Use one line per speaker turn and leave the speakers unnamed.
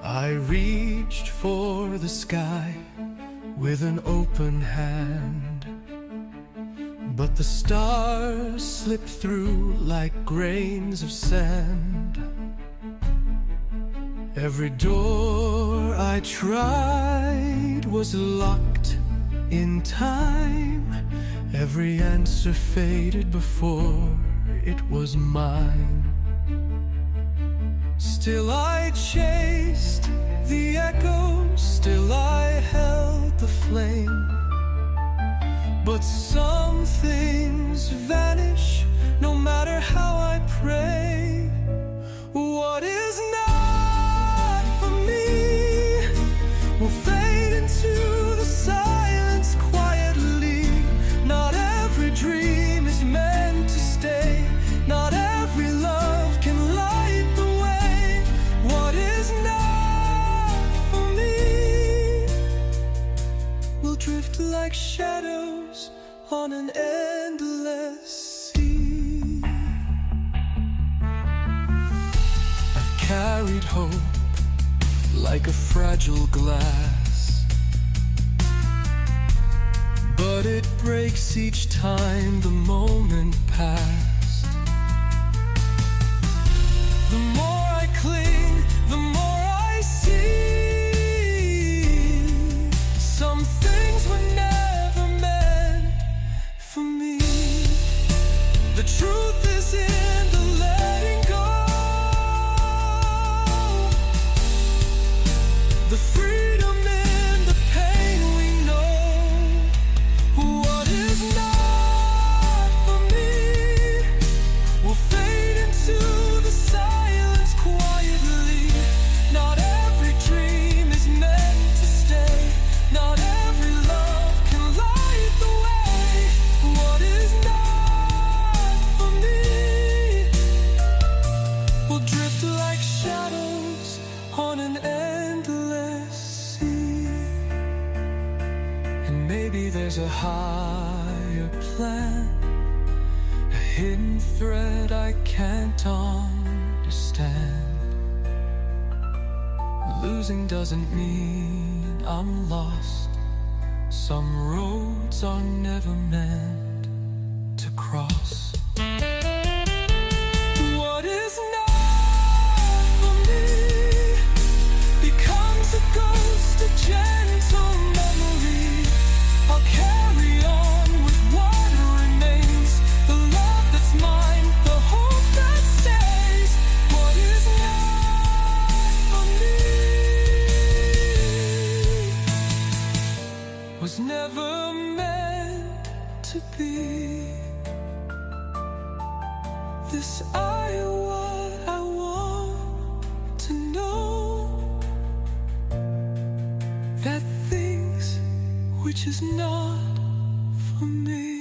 I reached for the sky with an open hand, but the stars slipped through like grains of sand. Every door I tried was locked in time. Every answer faded before it was mine. Still I chased the echoes, still I held the flame. But some things vanish no matter how I pray. What is not for me will fade into the silence quietly. Not every dream is meant to stay. Not every love can light the way. What is not for me will drift like shadows on an endless sea. I've carried hope like a fragile glass, but it breaks each time the moment passed. The more I cling, the more I see. Some things were never meant for me. The truth is in the letting go. The freedom in the pain we know. What is not for me will fade into the silence quietly. Not every dream is meant to stay. Not every love can light the way. What is not for me will drift like shadows on an endless sea. And maybe there's a higher plan, a hidden thread I can't understand. Losing doesn't mean I'm lost. Some roads are never meant to cross. What is not for me becomes a ghost, a gentle memory. I'll carry on with what remains. The love that's mine, the hope that stays. What is not for me was never meant to be. This what I want to know, that things which is not for me.